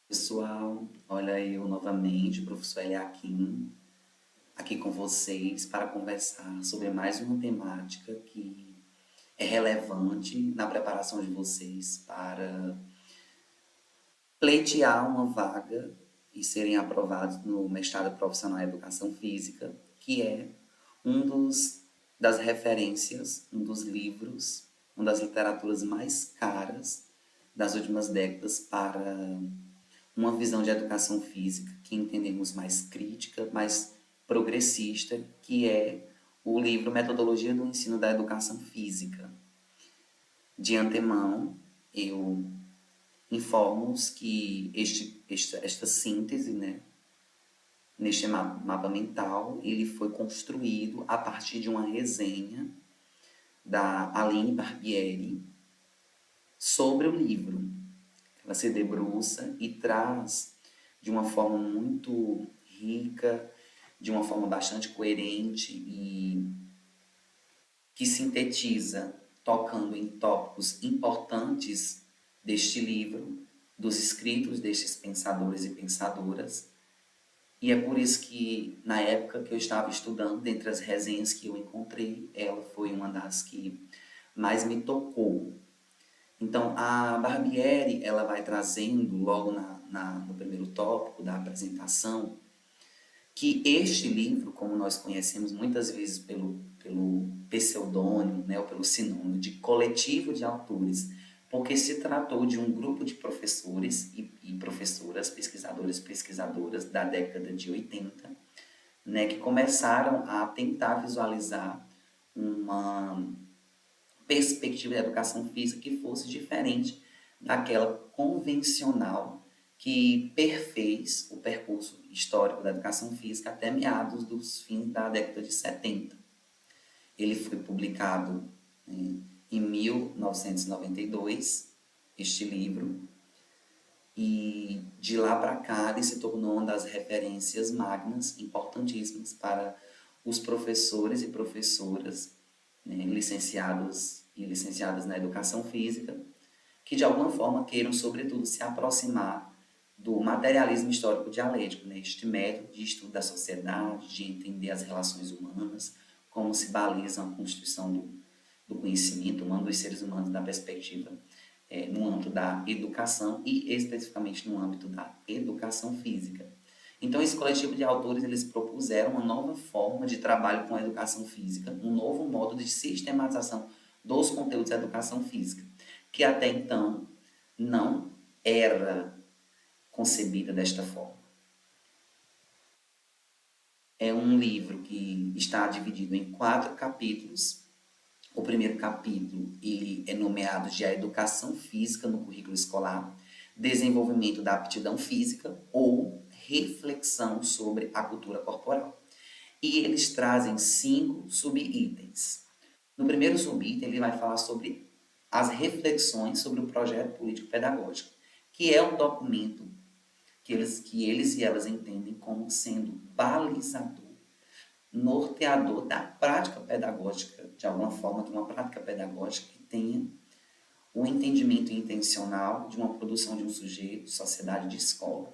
Pessoal, olha eu novamente, o professor Eliakim, aqui com vocês para conversar sobre mais uma temática que é relevante na preparação de vocês para pleitear uma vaga e serem aprovados no mestrado profissional em Educação Física, que é um das referências, um dos livros, uma das literaturas mais caras das últimas décadas para uma visão de educação física que entendemos mais crítica, mais progressista, que é o livro Metodologia do Ensino da Educação Física. De antemão, eu informo-os que esta síntese, né, neste mapa mental, ele foi construído a partir de uma resenha da Aline Barbieri sobre o livro. Ela se debruça e traz de uma forma muito rica, de uma forma bastante coerente e que sintetiza, tocando em tópicos importantes deste livro, dos escritos destes pensadores e pensadoras. E é por isso que, na época que eu estava estudando, dentre as resenhas que eu encontrei, ela foi uma das que mais me tocou. Então, a Barbieri, ela vai trazendo, logo no primeiro tópico da apresentação, que este livro, como nós conhecemos muitas vezes pelo pseudônimo, né, ou pelo sinônimo de coletivo de autores, porque se tratou de um grupo de professores e professoras, pesquisadores e pesquisadoras da década de 80, né, que começaram a tentar visualizar uma perspectiva de educação física que fosse diferente daquela convencional que perfez o percurso histórico da educação física até meados dos fins da década de 70. Ele foi publicado em 1992, este livro, e de lá para cá ele se tornou uma das referências magnas, importantíssimas para os professores e professoras, né, licenciados e licenciadas na educação física, que de alguma forma queiram, sobretudo, se aproximar do materialismo histórico dialético, né, este método de estudo da sociedade, de entender as relações humanas, como se baliza a constituição do conhecimento humano, dos seres humanos, da perspectiva no âmbito da educação e especificamente no âmbito da educação física. Então, esse coletivo de autores, eles propuseram uma nova forma de trabalho com a educação física, um novo modo de sistematização dos conteúdos da educação física, que até então não era concebida desta forma. É um livro que está dividido em 4 capítulos. O primeiro capítulo ele é nomeado de A Educação Física no Currículo Escolar, Desenvolvimento da Aptidão Física ou Reflexão sobre a Cultura Corporal. E eles trazem 5 subitens. No primeiro subitem, ele vai falar sobre as reflexões sobre o projeto político-pedagógico, que é um documento que eles e elas entendem como sendo balizador, norteador da prática pedagógica, de alguma forma, de uma prática pedagógica que tenha o entendimento intencional de uma produção de um sujeito, sociedade, de escola.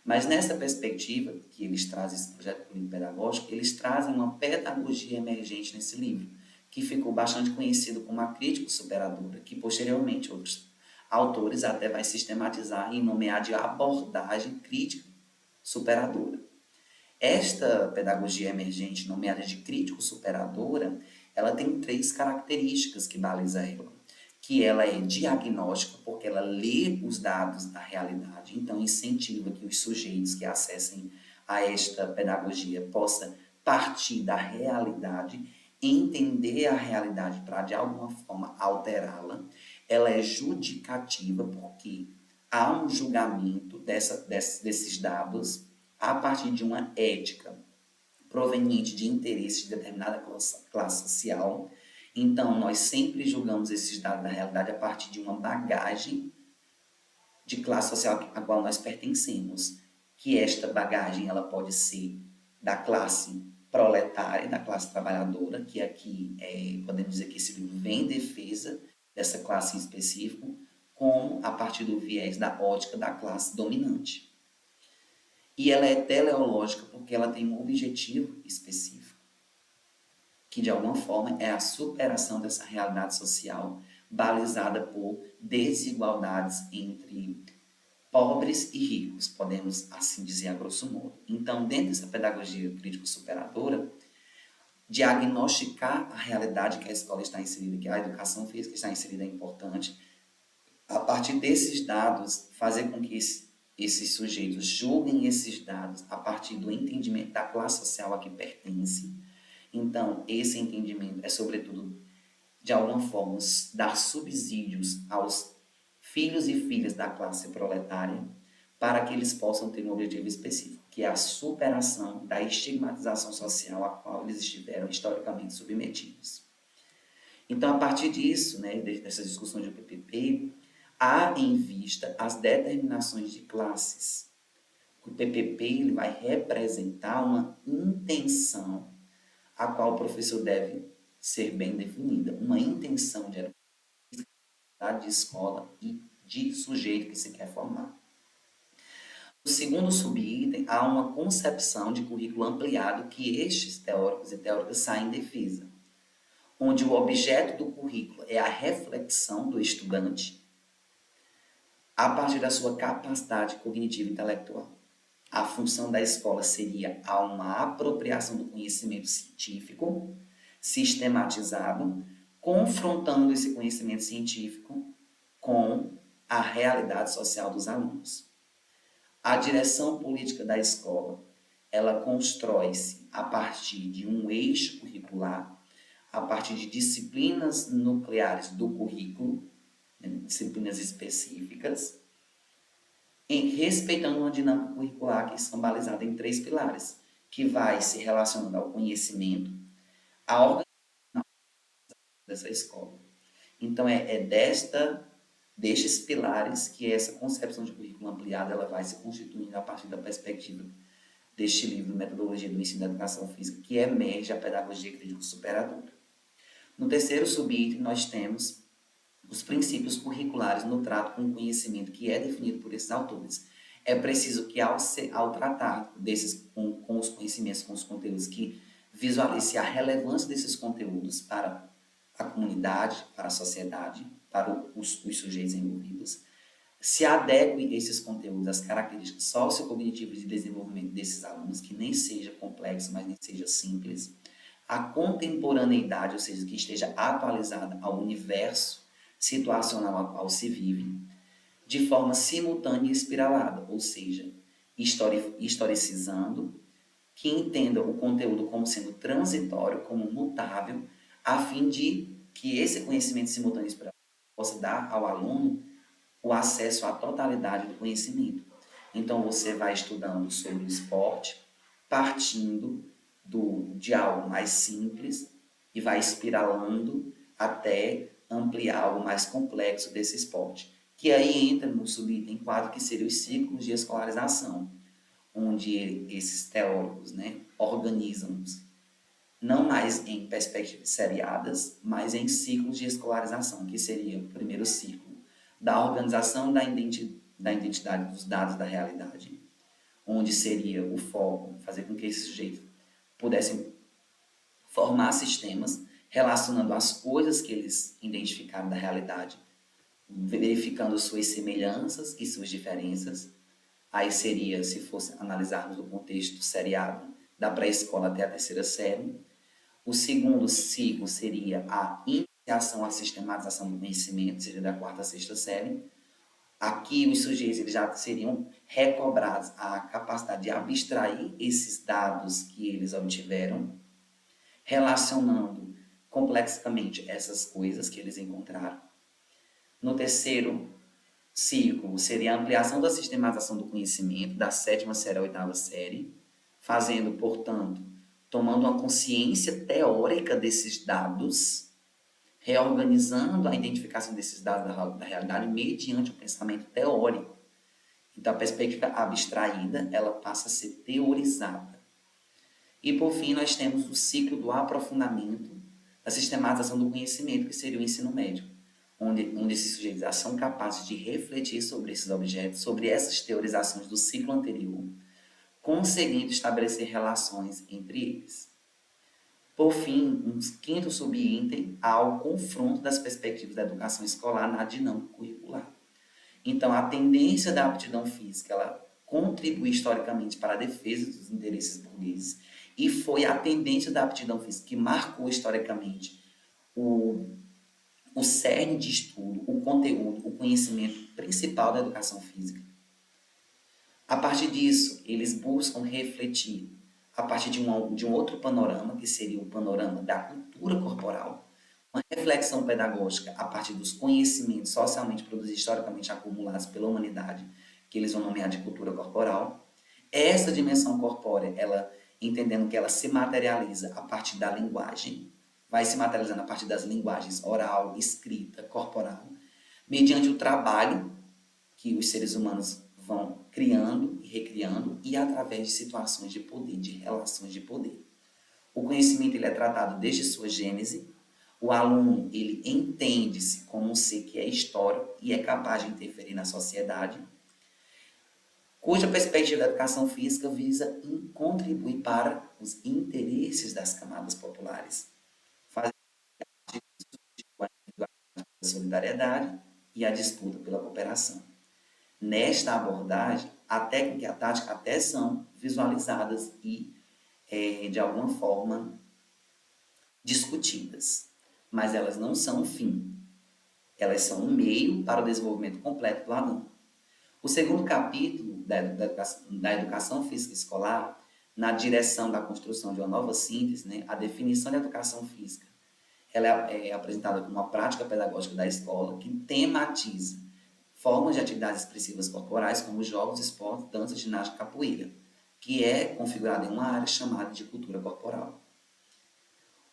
Mas nessa perspectiva que eles trazem, esse projeto político-pedagógico, eles trazem uma pedagogia emergente nesse livro, que ficou bastante conhecido como a crítica superadora, que posteriormente outros autores até vai sistematizar e nomear de abordagem crítica superadora. Esta pedagogia emergente, nomeada de crítico-superadora, ela tem 3 características que balizam ela. Que ela é diagnóstica, porque ela lê os dados da realidade, então incentiva que os sujeitos que acessem a esta pedagogia possam partir da realidade, entender a realidade para, de alguma forma, alterá-la. Ela é judicativa, porque há um julgamento desses dados a partir de uma ética proveniente de interesses de determinada classe social. Então, nós sempre julgamos esses dados da realidade a partir de uma bagagem de classe social a qual nós pertencemos, que esta bagagem ela pode ser da classe proletária, da classe trabalhadora, que aqui podemos dizer que esse livro vem em defesa dessa classe em específico, como a partir do viés da ótica da classe dominante. E ela é teleológica porque ela tem um objetivo específico, que de alguma forma é a superação dessa realidade social balizada por desigualdades entre pobres e ricos, podemos assim dizer a grosso modo. Então, dentro dessa pedagogia crítico-superadora, diagnosticar a realidade que a escola está inserida, que a educação física está inserida é importante. A partir desses dados, fazer com que esses sujeitos julguem esses dados a partir do entendimento da classe social a que pertence. Então, esse entendimento é, sobretudo, de alguma forma, dar subsídios aos filhos e filhas da classe proletária para que eles possam ter um objetivo específico, que é a superação da estigmatização social a qual eles estiveram historicamente submetidos. Então, a partir disso, né, dessas discussões do PPP, há em vista as determinações de classes. O PPP ele vai representar uma intenção a qual o professor deve ser bem definida, uma intenção de educação, de escola e de sujeito que se quer formar. No segundo subitem, há uma concepção de currículo ampliado que estes teóricos e teóricas saem em defesa, onde o objeto do currículo é a reflexão do estudante a partir da sua capacidade cognitiva e intelectual. A função da escola seria uma apropriação do conhecimento científico, sistematizado, confrontando esse conhecimento científico com a realidade social dos alunos. A direção política da escola, ela constrói-se a partir de um eixo curricular, a partir de disciplinas nucleares do currículo, disciplinas específicas, respeitando uma dinâmica curricular que são balizadas em 3 pilares, que vai se relacionando ao conhecimento, à organização dessa escola. Então, destes pilares que essa concepção de currículo ampliado ela vai se constituindo a partir da perspectiva deste livro, Metodologia do Ensino da Educação Física, que emerge a pedagogia crítico-superadora. No terceiro subitem, nós temos os princípios curriculares no trato com o conhecimento que é definido por esses autores. É preciso que, ao tratar com os conhecimentos, com os conteúdos, que visualize a relevância desses conteúdos para a comunidade, para a sociedade, para os sujeitos envolvidos, se adeque esses conteúdos às características sociocognitivas de desenvolvimento desses alunos, que nem seja complexo, mas nem seja simples, a contemporaneidade, ou seja, que esteja atualizada ao universo situacional a qual se vive, de forma simultânea e espiralada, ou seja, historicizando, que entenda o conteúdo como sendo transitório, como mutável, a fim de que esse conhecimento simultâneo e espiralado possa dar ao aluno o acesso à totalidade do conhecimento. Então, você vai estudando sobre o esporte, partindo de algo mais simples e vai espiralando até ampliar algo mais complexo desse esporte. Que aí entra no subitem 4, que seria os ciclos de escolarização, onde esses teóricos, né, organizam não mais em perspectivas seriadas, mas em ciclos de escolarização, que seria o primeiro ciclo da organização da identidade dos dados da realidade, onde seria o foco fazer com que esses sujeitos pudessem formar sistemas relacionando as coisas que eles identificaram da realidade, verificando suas semelhanças e suas diferenças. Aí seria, se fosse analisarmos o contexto seriado, da pré-escola até a terceira série. O segundo ciclo seria a iniciação à sistematização do conhecimento, seria da quarta a sexta série. Aqui os sujeitos eles já seriam recobrados a capacidade de abstrair esses dados que eles obtiveram, relacionando complexamente essas coisas que eles encontraram. No terceiro ciclo seria a ampliação da sistematização do conhecimento, da sétima série à oitava série, fazendo, portanto, tomando uma consciência teórica desses dados, reorganizando a identificação desses dados da realidade mediante o pensamento teórico. Então, a perspectiva abstraída, ela passa a ser teorizada. E, por fim, nós temos o ciclo do aprofundamento da sistematização do conhecimento, que seria o ensino médio, onde esses sujeitos já são capazes de refletir sobre esses objetos, sobre essas teorizações do ciclo anterior, conseguindo estabelecer relações entre eles. Por fim, um quinto subitem ao confronto das perspectivas da educação escolar na dinâmica curricular. Então, a tendência da aptidão física, ela contribui historicamente para a defesa dos interesses burgueses e foi a tendência da aptidão física que marcou historicamente o cerne de estudo, o conteúdo, o conhecimento principal da educação física. A partir disso, eles buscam refletir a partir de um outro panorama, que seria o panorama da cultura corporal, uma reflexão pedagógica a partir dos conhecimentos socialmente produzidos, historicamente acumulados pela humanidade, que eles vão nomear de cultura corporal. Essa dimensão corpórea, ela entendendo que ela se materializa a partir da linguagem, vai se materializando a partir das linguagens oral, escrita, corporal, mediante o trabalho que os seres humanos vão criando e recriando e através de situações de poder, de relações de poder. O conhecimento ele é tratado desde sua gênese. O aluno ele entende-se como um ser que é histórico e é capaz de interferir na sociedade, cuja perspectiva da educação física visa contribuir para os interesses das camadas populares, fazer a solidariedade e a disputa pela cooperação. Nesta abordagem, a técnica e a tática até são visualizadas e, de alguma forma, discutidas, mas elas não são o fim. Elas são um meio para o desenvolvimento completo do aluno. O segundo capítulo da educação física escolar, na direção da construção de uma nova síntese, né, a definição da educação física, ela é apresentada como uma prática pedagógica da escola que tematiza formas de atividades expressivas corporais como jogos, esportes, dança, ginástica, capoeira, que é configurada em uma área chamada de cultura corporal.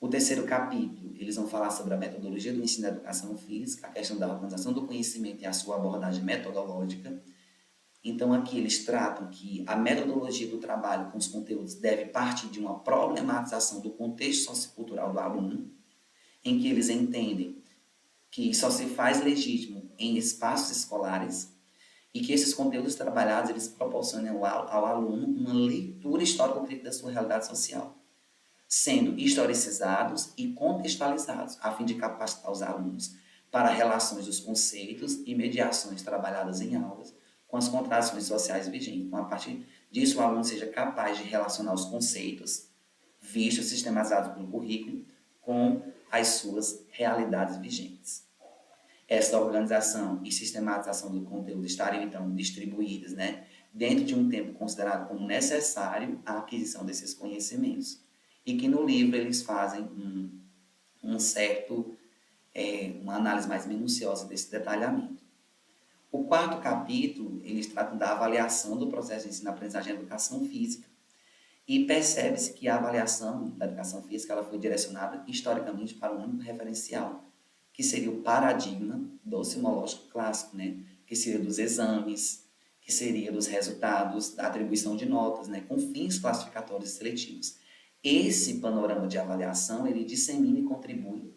O terceiro capítulo, eles vão falar sobre a metodologia do ensino da educação física, a questão da organização do conhecimento e a sua abordagem metodológica. Então, aqui eles tratam que a metodologia do trabalho com os conteúdos deve partir de uma problematização do contexto sociocultural do aluno, em que eles entendem que só se faz legítimo em espaços escolares e que esses conteúdos trabalhados eles proporcionam ao aluno uma leitura histórico-crítica da sua realidade social, sendo historicizados e contextualizados, a fim de capacitar os alunos para relações dos conceitos e mediações trabalhadas em aulas com as contradições sociais vigentes. Então, a partir disso, o aluno seja capaz de relacionar os conceitos vistos, sistematizados pelo currículo, com as suas realidades vigentes. Essa organização e sistematização do conteúdo estariam, então, distribuídas, né, dentro de um tempo considerado como necessário à aquisição desses conhecimentos. E que no livro eles fazem uma análise mais minuciosa desse detalhamento. O quarto capítulo, eles tratam da avaliação do processo de ensino-aprendizagem e educação física. E percebe-se que a avaliação da educação física ela foi direcionada historicamente para um único referencial, que seria o paradigma docimológico clássico, né? Que seria dos exames, que seria dos resultados, da atribuição de notas, né? Com fins classificatórios e seletivos. Esse panorama de avaliação, ele dissemina e contribui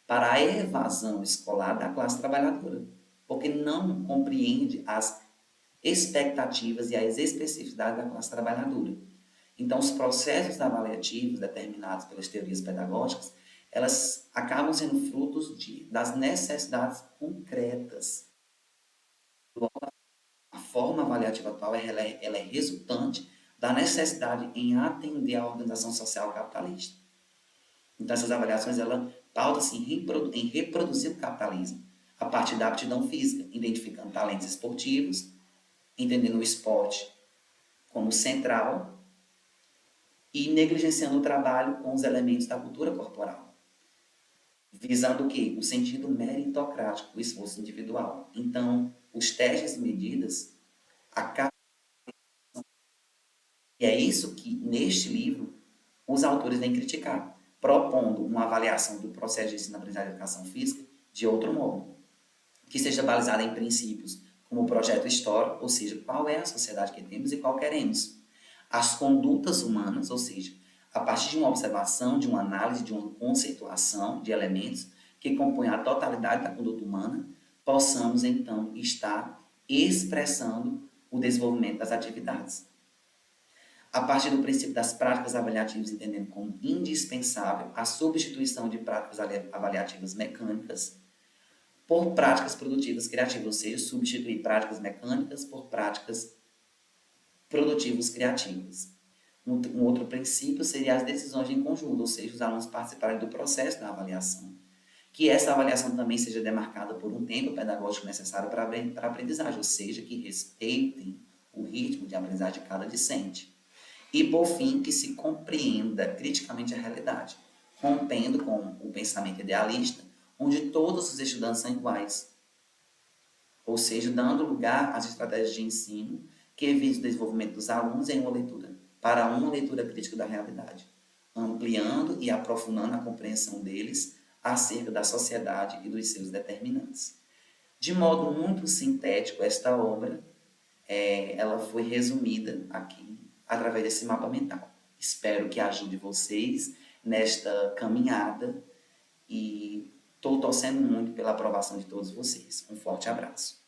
para a evasão escolar da classe trabalhadora, porque não compreende as expectativas e as especificidades da classe trabalhadora. Então, os processos avaliativos determinados pelas teorias pedagógicas, elas acabam sendo frutos das necessidades concretas. A forma avaliativa atual ela é resultante da necessidade em atender à organização social capitalista. Então, essas avaliações pautam-se em reproduzir o capitalismo a partir da aptidão física, identificando talentos esportivos, entendendo o esporte como central e negligenciando o trabalho com os elementos da cultura corporal, visando o quê? O sentido meritocrático do esforço individual. Então, os testes e medidas acabam. E é isso que, neste livro, os autores vêm criticar, propondo uma avaliação do processo de ensino-aprendizagem e educação física de outro modo, que seja balizada em princípios como o projeto histórico, ou seja, qual é a sociedade que temos e qual queremos. As condutas humanas, ou seja, a partir de uma observação, de uma análise, de uma conceituação de elementos, que compõem a totalidade da conduta humana, possamos então estar expressando o desenvolvimento das atividades. A partir do princípio das práticas avaliativas, entendendo como indispensável a substituição de práticas avaliativas mecânicas por práticas produtivas criativas, ou seja, substituir práticas mecânicas por práticas produtivas criativas. Um outro princípio seria as decisões em conjunto, ou seja, os alunos participarem do processo da avaliação. Que essa avaliação também seja demarcada por um tempo pedagógico necessário para a aprendizagem, ou seja, que respeitem o ritmo de aprendizagem de cada discente. E, por fim, que se compreenda criticamente a realidade, rompendo com o pensamento idealista, onde todos os estudantes são iguais, ou seja, dando lugar às estratégias de ensino que visam o desenvolvimento dos alunos em uma leitura, para uma leitura crítica da realidade, ampliando e aprofundando a compreensão deles acerca da sociedade e dos seus determinantes. De modo muito sintético, esta obra ela foi resumida aqui através desse mapa mental. Espero que ajude vocês nesta caminhada e estou torcendo muito pela aprovação de todos vocês. Um forte abraço.